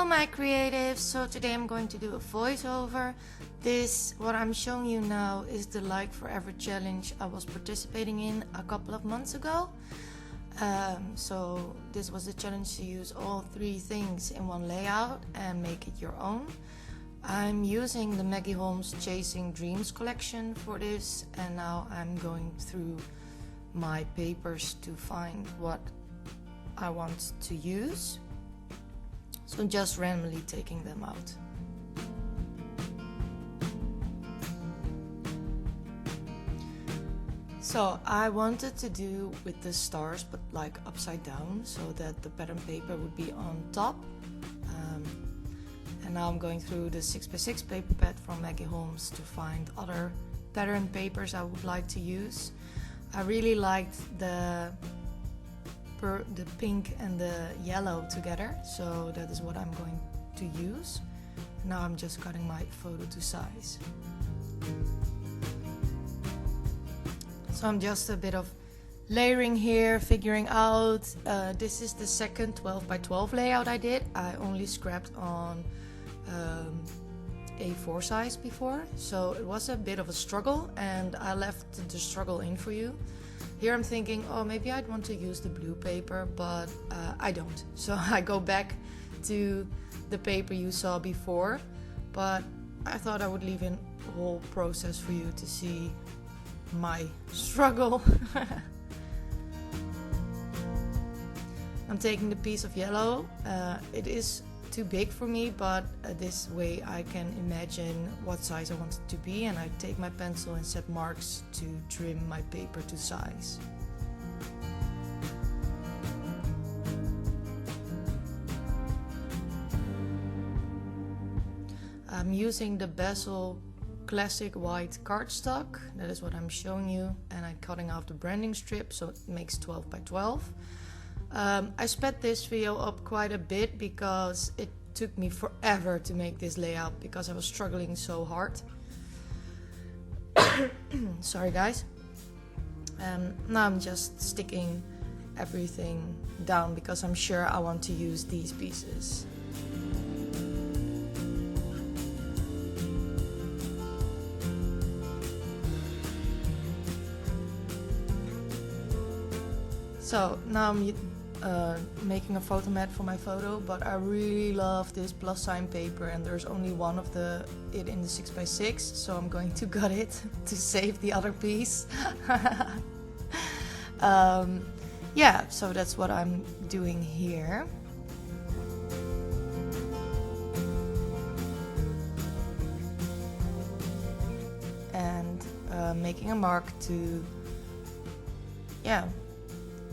my creatives, so today I'm going to do a voiceover. What I'm showing you now is the Like Forever challenge I was participating in a couple of months ago. So this was a challenge to use all 3 things in one layout and make it your own. I'm using the Maggie Holmes Chasing Dreams collection for this, and now I'm going through my papers to find what I want to use. So just randomly taking them out. So I wanted to do with the stars, but like upside down, so that the pattern paper would be on top. And now I'm going through the 6x6 paper pad from Maggie Holmes to find other pattern papers I would like to use. I really liked the pink and the yellow together, so that is what I'm going to use. Now I'm just cutting my photo to size. So I'm just a bit of layering here, figuring out. This is the second 12x12 layout I did. I only scrapped on A4 size before, so it was a bit of a struggle, and I left the struggle in for you. Here I'm thinking, oh, maybe I'd want to use the blue paper, but I don't. So I go back to the paper you saw before, but I thought I would leave in a whole process for you to see my struggle. I'm taking the piece of yellow. It is too big for me, but this way I can imagine what size I want it to be, and I take my pencil and set marks to trim my paper to size. I'm using the Bezel classic white cardstock. That is what I'm showing you, and I'm cutting off the branding strip so it makes 12x12. I sped this video up quite a bit because it took me forever to make this layout because I was struggling so hard. Sorry guys. Now I'm just sticking everything down because I'm sure I want to use these pieces. So now I'm making a photo mat for my photo, but I really love this plus sign paper, and there's only one of it in the 6x6, so I'm going to gut it to save the other piece. Yeah, so that's what I'm doing here. And making a mark to,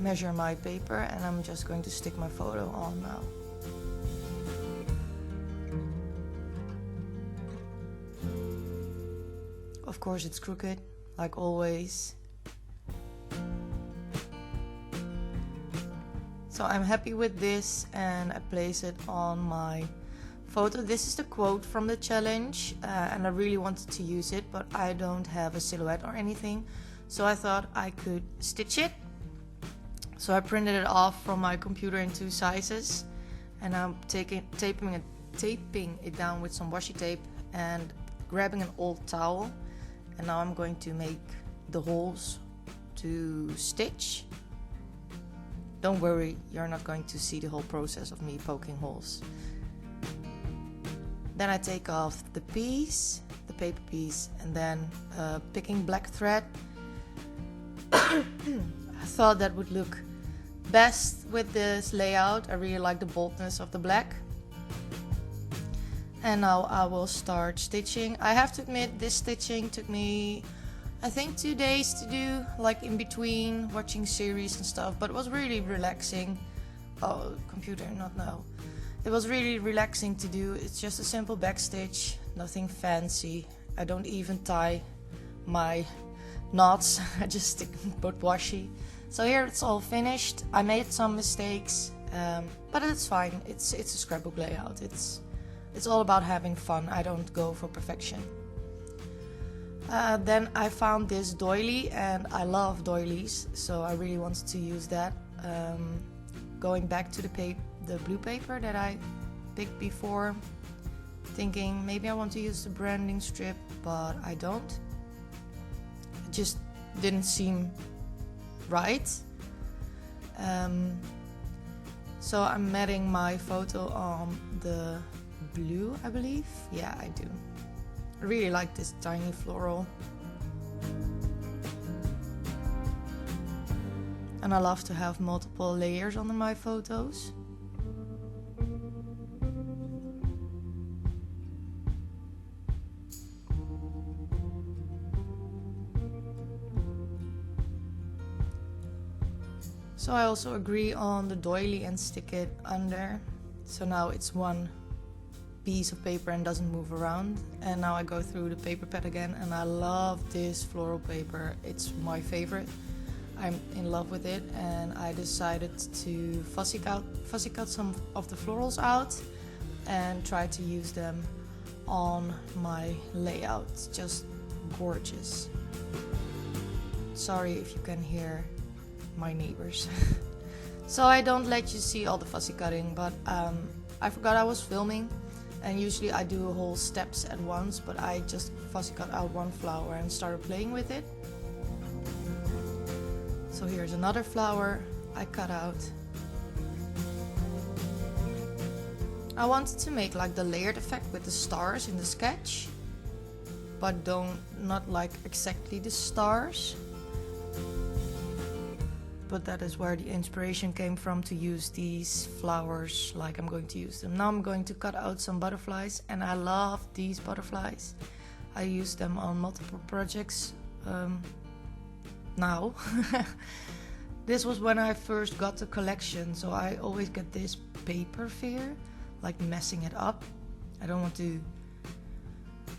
measure my paper, and I'm just going to stick my photo on now. Of course it's crooked, like always. So I'm happy with this, and I place it on my photo. This is the quote from the challenge, and I really wanted to use it, but I don't have a silhouette or anything, so I thought I could stitch it. So I printed it off from my computer in 2 sizes, and I'm taping it down with some washi tape and grabbing an old towel, and now I'm going to make the holes to stitch. Don't worry, you're not going to see the whole process of me poking holes. Then I take off the piece, the paper piece, and then picking black thread. I thought that would look best with this layout. I really like the boldness of the black. And now I will start stitching. I have to admit, this stitching took me, I think, 2 days to do, like in between watching series and stuff, but it was really relaxing. Oh, computer, not now. It was really relaxing to do. It's just a simple back stitch, nothing fancy. I don't even tie my knots. I just put washi. So here it's all finished. I made some mistakes, but it's fine. It's a scrapbook layout. It's all about having fun. I don't go for perfection. Then I found this doily, and I love doilies, so I really wanted to use that. Going back to the blue paper that I picked before, thinking maybe I want to use the branding strip, but I don't. It just didn't seem right. So I'm matting my photo on the blue, I believe. Yeah, I do. I really like this tiny floral. And I love to have multiple layers under my photos. So I also agree on the doily and stick it under. So now it's one piece of paper and doesn't move around. And now I go through the paper pad again, and I love this floral paper. It's my favorite. I'm in love with it, and I decided to fussy cut some of the florals out and try to use them on my layout. It's just gorgeous. Sorry if you can hear my neighbors. So I don't let you see all the fussy cutting, but I forgot I was filming, and usually I do whole steps at once, but I just fussy cut out one flower and started playing with it. So here's another flower I cut out. I wanted to make like the layered effect with the stars in the sketch, but not like exactly the stars. But that is where the inspiration came from to use these flowers like I'm going to use them. Now I'm going to cut out some butterflies, and I love these butterflies. I use them on multiple projects now. This was when I first got the collection, so I always get this paper fear, like messing it up. I don't want to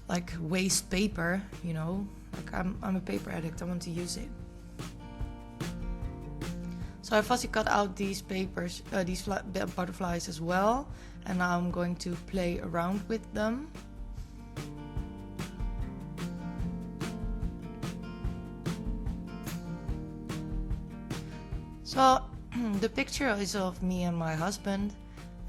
like waste paper, you know, like I'm a paper addict, I want to use it. So I fussy cut out these papers, these butterflies as well, and now I'm going to play around with them. So the picture is of me and my husband,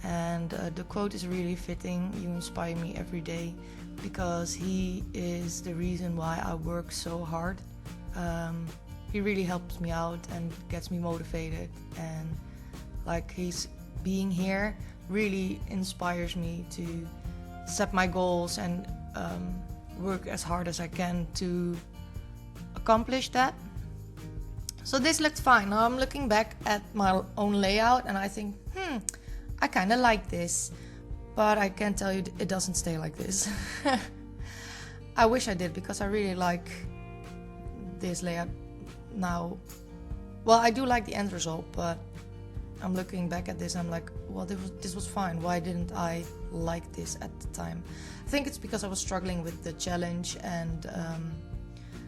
and the quote is really fitting. You inspire me every day, because he is the reason why I work so hard. He really helps me out and gets me motivated, and like he's being here really inspires me to set my goals and work as hard as I can to accomplish that. So this looked fine. Now I'm looking back at my own layout and I think, I kind of like this, but I can tell you it doesn't stay like this. I wish I did, because I really like this layout now. Well, I do like the end result, but I'm looking back at this and I'm like, well, this was fine. Why didn't I like this at the time? I think it's because I was struggling with the challenge and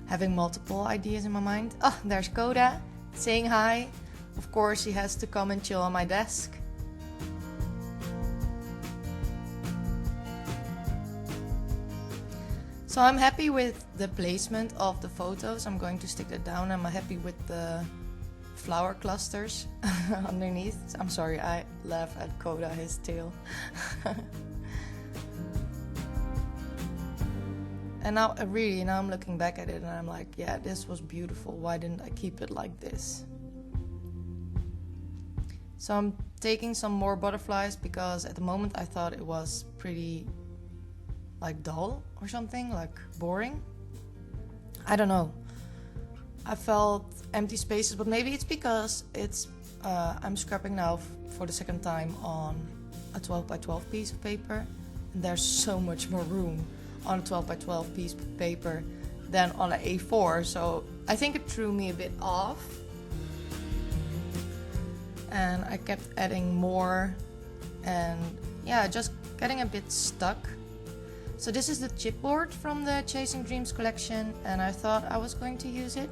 having multiple ideas in my mind. Oh, there's Coda saying hi. Of course, he has to come and chill on my desk. So I'm happy with the placement of the photos. I'm going to stick that down. I'm happy with the flower clusters underneath. I'm sorry, I laugh at Coda, his tail. And now I'm looking back at it and I'm like, yeah, this was beautiful. Why didn't I keep it like this? So I'm taking some more butterflies, because at the moment I thought it was pretty like dull or something, like boring. I don't know. I felt empty spaces, but maybe it's because I'm scrapping now for the second time on a 12 by 12 piece of paper, and there's so much more room on a 12 by 12 piece of paper than on an A4, so I think it threw me a bit off, and I kept adding more, and yeah, just getting a bit stuck. So this is the chipboard from the Chasing Dreams collection, and I thought I was going to use it,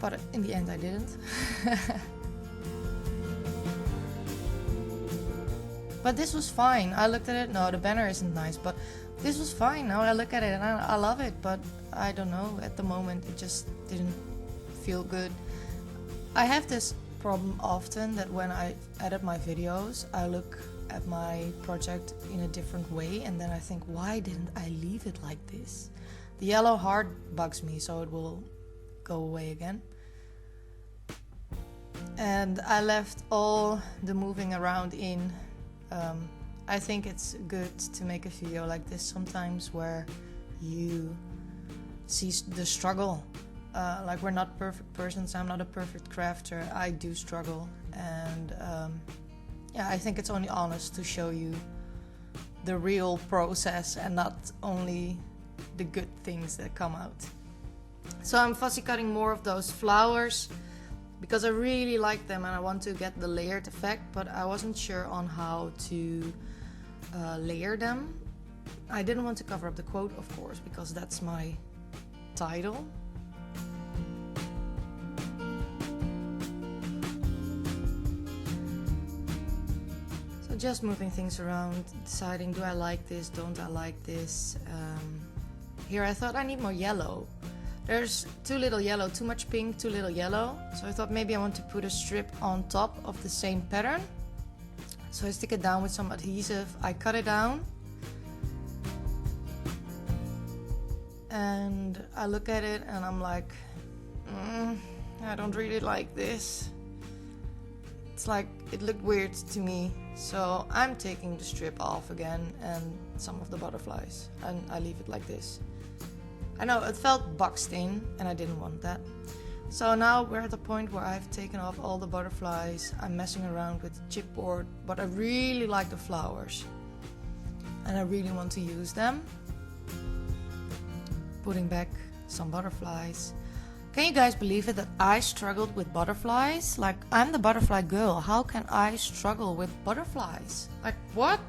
but in the end I didn't. But this was fine. I looked at it. No, the banner isn't nice, but this was fine. Now I look at it and I love it, but I don't know. At the moment, it just didn't feel good. I have this problem often that when I edit my videos, I look at my project in a different way and then I think, why didn't I leave it like this? The yellow heart bugs me, so it will go away again. And I left all the moving around in. I think it's good to make a video like this sometimes where you see the struggle. Like, we're not perfect persons, I'm not a perfect crafter, I do struggle. And yeah, I think it's only honest to show you the real process and not only the good things that come out. So I'm fussy cutting more of those flowers because I really like them and I want to get the layered effect, but I wasn't sure on how to layer them. I didn't want to cover up the quote, of course, because that's my title. So just moving things around, deciding, do I like this, don't I like this. Here I thought I need more yellow. There's too little yellow, too much pink, too little yellow. So I thought maybe I want to put a strip on top of the same pattern. So I stick it down with some adhesive. I cut it down. And I look at it and I'm like, I don't really like this. It's like, it looked weird to me. So I'm taking the strip off again and some of the butterflies. And I leave it like this. I know it felt boxed in and I didn't want that. So now we're at the point where I've taken off all the butterflies. I'm messing around with the chipboard, but I really like the flowers. And I really want to use them. Putting back some butterflies. Can you guys believe it that I struggled with butterflies? Like, I'm the butterfly girl. How can I struggle with butterflies? Like, what?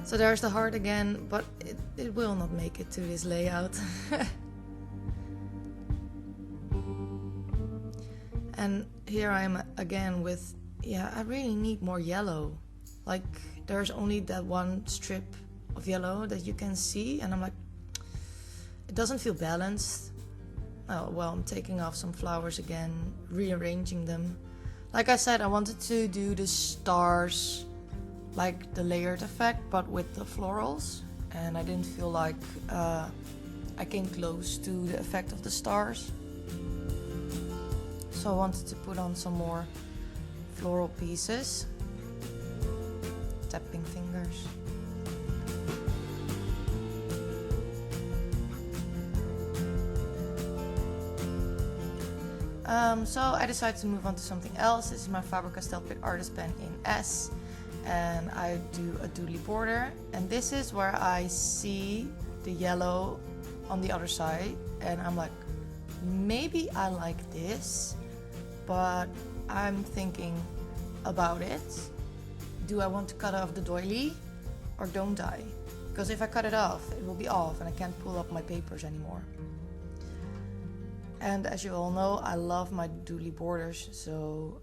So there's the heart again, but it will not make it to this layout. And here I am again with, yeah, I really need more yellow. Like, there's only that one strip of yellow that you can see, and I'm like, it doesn't feel balanced. Oh, well, I'm taking off some flowers again, rearranging them. Like I said, I wanted to do the stars, like the layered effect, but with the florals, and I didn't feel like I came close to the effect of the stars. So I wanted to put on some more floral pieces. Tapping fingers. So I decided to move on to something else. This is my Faber Castell Pitt Artist Pen in S, and I do a doodly border, and this is where I see the yellow on the other side and I'm like, maybe I like this, but I'm thinking about it. Do I want to cut off the doily or don't I? Because if I cut it off, it will be off and I can't pull up my papers anymore. And as you all know, I love my doodly borders, so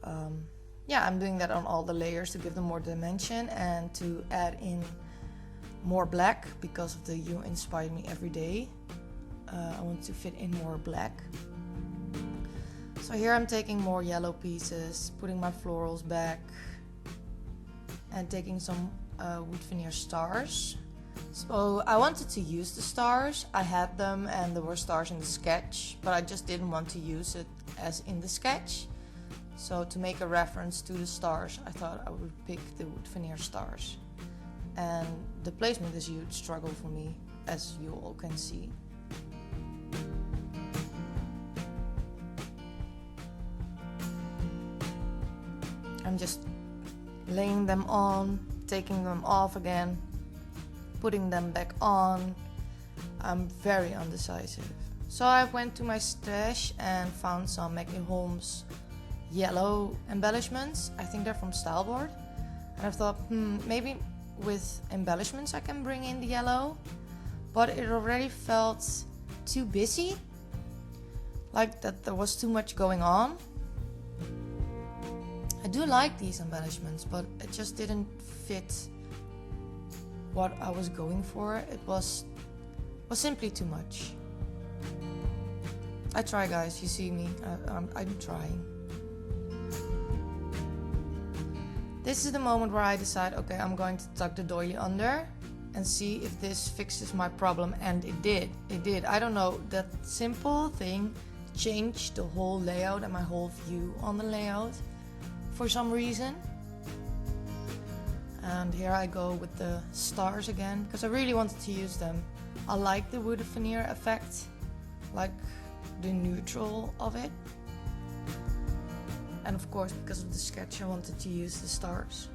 yeah, I'm doing that on all the layers to give them more dimension and to add in more black because of the You Inspire Me Every Day. I want to fit in more black. So here I'm taking more yellow pieces, putting my florals back, and taking some wood veneer stars. So I wanted to use the stars. I had them and there were stars in the sketch, but I just didn't want to use it as in the sketch. So to make a reference to the stars, I thought I would pick the wood veneer stars. And the placement is a huge struggle for me, as you all can see. I'm just laying them on, taking them off again, putting them back on. I'm very undecisive. So I went to my stash and found some Maggie Holmes yellow embellishments. I think they're from Styleboard. And I thought, maybe with embellishments I can bring in the yellow. But it already felt too busy. Like that there was too much going on. I do like these embellishments, but it just didn't fit what I was going for. It was was simply too much. I try, guys, you see me, I'm trying. This is the moment where I decide, okay, I'm going to tuck the doily under and see if this fixes my problem, and it did. I don't know, that simple thing changed the whole layout and my whole view on the layout for some reason. And here I go with the stars again, because I really wanted to use them. I like the wood veneer effect, like the neutral of it. And of course, because of the sketch, I wanted to use the stars.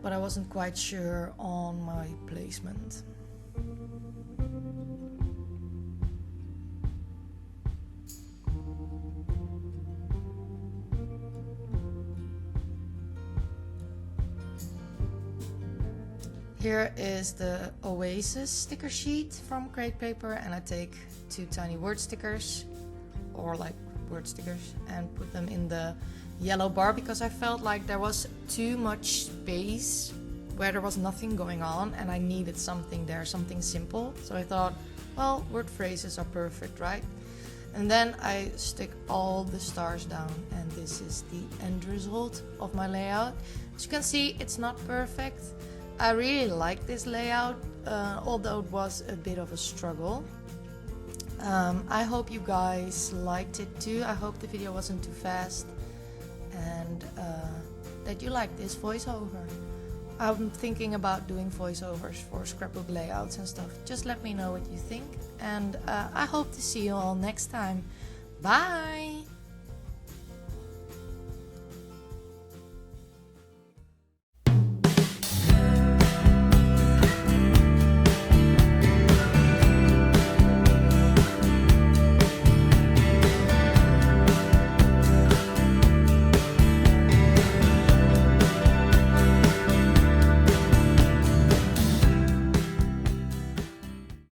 But I wasn't quite sure on my placement. Here is the Oasis sticker sheet from crepe paper, and I take 2 tiny word stickers, or like word stickers, and put them in the yellow bar because I felt like there was too much space where there was nothing going on and I needed something there, something simple. So I thought, well, word phrases are perfect, right? And then I stick all the stars down, and this is the end result of my layout. As you can see, it's not perfect. I really like this layout, although it was a bit of a struggle. I hope you guys liked it too. I hope the video wasn't too fast, and that you like this voiceover. I'm thinking about doing voiceovers for scrapbook layouts and stuff. Just let me know what you think, and I hope to see you all next time. Bye!